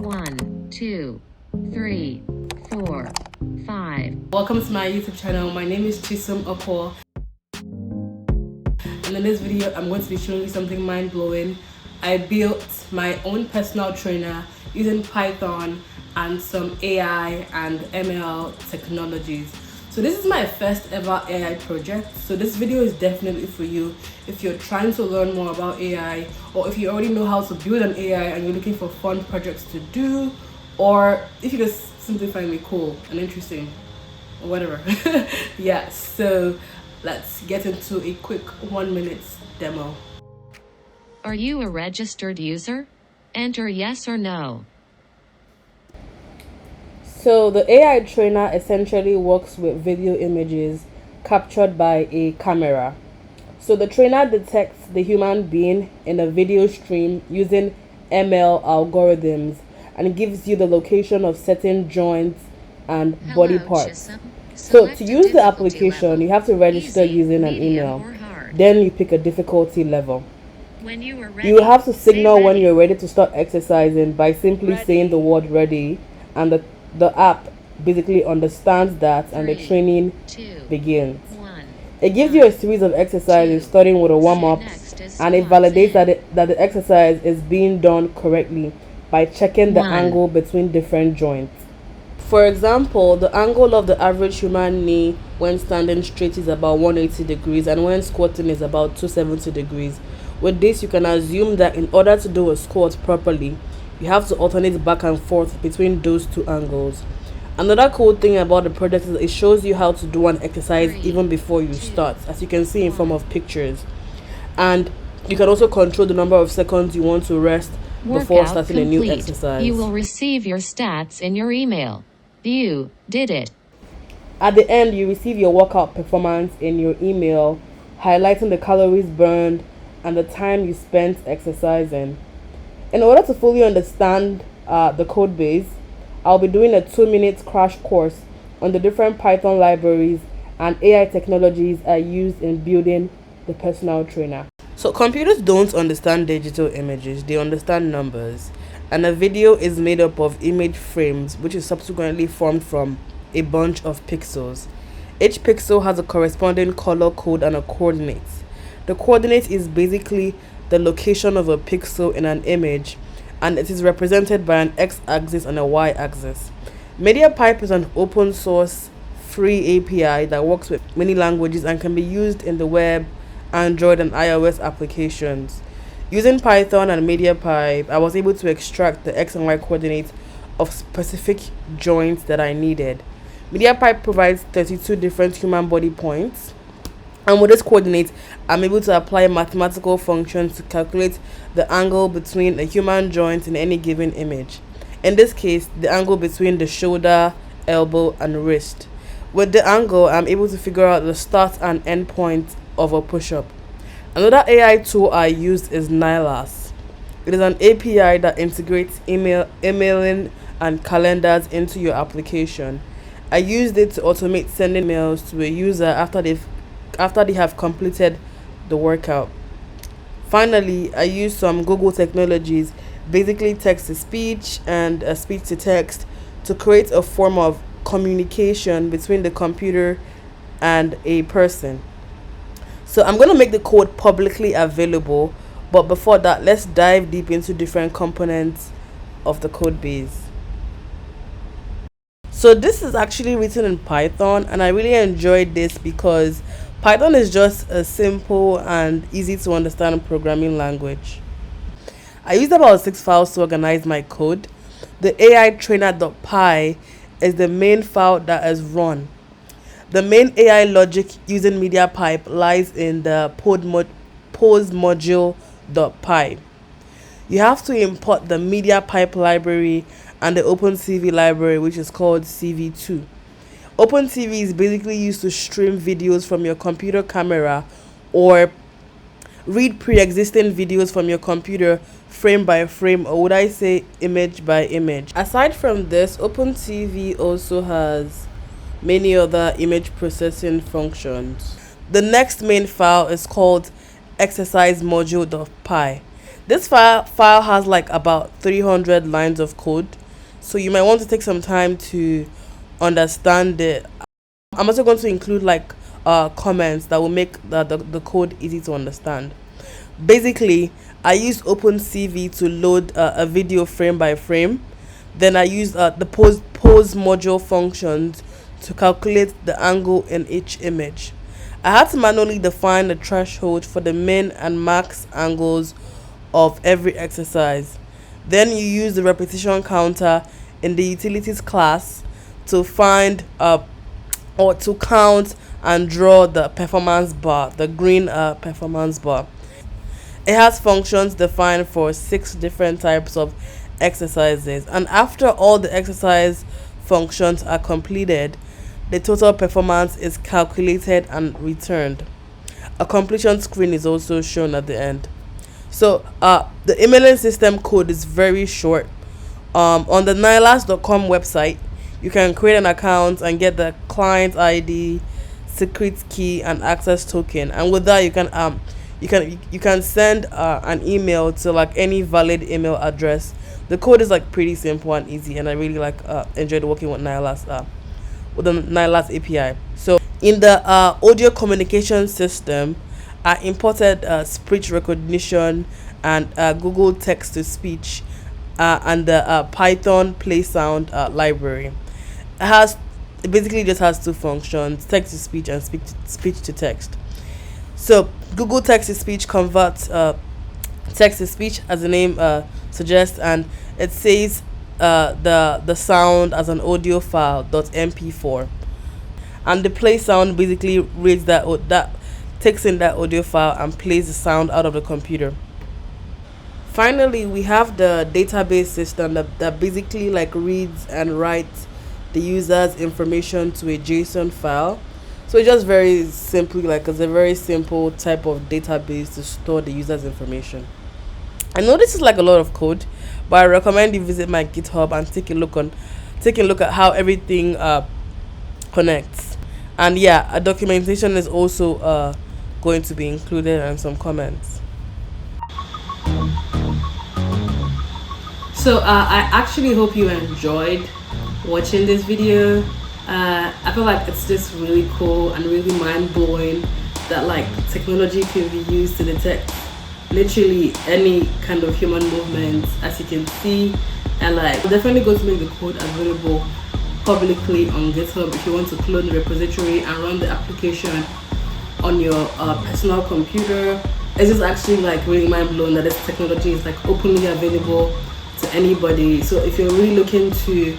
1, 2, 3, 4, 5. Welcome to my YouTube channel. My name is Chisom Opo, and in this video I'm going to be showing you something mind-blowing. I built my own personal trainer using Python and some AI and ML technologies. So this is my first ever AI project. So this video is definitely for you if you're trying to learn more about AI, or if you already know how to build an AI and you're looking for fun projects to do, or if you just simply find me cool and interesting or whatever. Yeah, so let's get into a quick 1-minute demo. Are you a registered user? Enter yes or no. So the AI trainer essentially works with video images captured by a camera. So the trainer detects the human being in a video stream using ML algorithms and gives you the location of certain joints and body parts. So to use the application, you have to register using an email. Then you pick a difficulty level. You will have to signal when you're ready to start exercising by simply saying the word ready, and the app basically understands that, and the training begins. It gives you a series of exercises starting with a warm-up, and it validates that the exercise is being done correctly by checking the angle between different joints. For example, the angle of the average human knee when standing straight is about 180 degrees, and when squatting is about 270 degrees. With this, you can assume that in order to do a squat properly, you have to alternate back and forth between those two angles. Another cool thing about the project is it shows you how to do an exercise even before you start, as you can see in form of pictures. And you can also control the number of seconds you want to rest before starting a new exercise. You will receive your stats in your email. You did it. At the end, you receive your workout performance in your email, highlighting the calories burned and the time you spent exercising. In order to fully understand the code base, I'll be doing a 2-minute crash course on the different Python libraries and AI technologies I used in building the personal trainer. So computers don't understand digital images, they understand numbers. And a video is made up of image frames, which is subsequently formed from a bunch of pixels. Each pixel has a corresponding color code and a coordinate. The coordinate is basically the location of a pixel in an image, and it is represented by an x-axis and a y-axis. MediaPipe is an open source free API that works with many languages and can be used in the web, Android and iOS applications. Using Python and MediaPipe, I was able to extract the x and y coordinates of specific joints that I needed. MediaPipe provides 32 different human body points, and with this coordinate, I'm able to apply mathematical functions to calculate the angle between a human joint in any given image. In this case, the angle between the shoulder, elbow, and wrist. With the angle, I'm able to figure out the start and end point of a push-up. Another AI tool I used is Nylas. It is an API that integrates emailing and calendars into your application. I used it to automate sending mails to a user after they have completed the workout. Finally, I used some Google technologies, basically text-to-speech and speech-to-text, to create a form of communication between the computer and a person. So I'm going to make the code publicly available, but before that, let's dive deep into different components of the code base. So this is actually written in Python, and I really enjoyed this because Python is just a simple and easy to understand programming language. I used about 6 files to organize my code. The AI trainer.py is the main file that is run. The main AI logic using MediaPipe lies in the pose module.py. You have to import the MediaPipe library and the OpenCV library, which is called CV2. OpenCV is basically used to stream videos from your computer camera or read pre-existing videos from your computer frame by frame, or would I say image by image. Aside from this, OpenCV also has many other image processing functions. The next main file is called exercise module.py. This file has like about 300 lines of code, so you might want to take some time to understand it. I'm also going to include like comments that will make the code easy to understand. Basically, I use OpenCV to load a video frame by frame. Then I use the pose module functions to calculate the angle in each image. I had to manually define the threshold for the min and max angles of every exercise. Then you use the repetition counter in the utilities class to find or to count and draw the performance bar, the green performance bar. It has functions defined for 6 different types of exercises, and after all the exercise functions are completed, the total performance is calculated and returned. A completion screen is also shown at the end. So the emailing system code is very short. On the nylas.com website, you can create an account and get the client ID, secret key, and access token. And with that, you can send an email to like any valid email address. The code is like pretty simple and easy, and I really like enjoyed working with Nylas with the Nylas API. So in the audio communication system, I imported speech recognition and Google text to speech and the Python play sound library. It basically just has 2 functions: text to speech and speech to text. So Google text to speech converts text to speech, as the name suggests, and it saves the sound as an audio file .mp4, and the play sound basically reads that takes in that audio file and plays the sound out of the computer. Finally, we have the database system that basically like reads and writes the user's information to a JSON file. So it's just very simply like it's a very simple type of database to store the user's information. I know this is like a lot of code, but I recommend you visit my GitHub and take a look at how everything connects. And yeah, a documentation is also going to be included and some comments. So I actually hope you enjoyed watching this video. I feel like it's just really cool and really mind-blowing that like technology can be used to detect literally any kind of human movement, as you can see. And like, I'm definitely going to make the code available publicly on GitHub if you want to clone the repository and run the application on your personal computer. It's just actually like really mind-blowing that this technology is like openly available to anybody. So if you're really looking to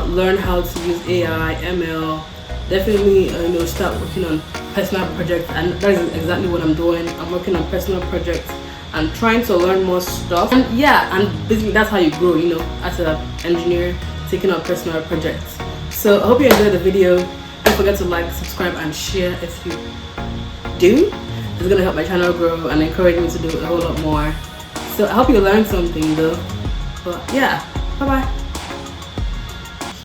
learn how to use AI, ML, definitely start working on personal projects, and that is exactly what I'm doing. I'm working on personal projects and trying to learn more stuff, and yeah, and basically that's how you grow, as an engineer, taking on personal projects. So I hope you enjoyed the video. Don't forget to like, subscribe, and share if you do. It's gonna help my channel grow and encourage me to do a whole lot more. So I hope you learned something though. But yeah, bye bye.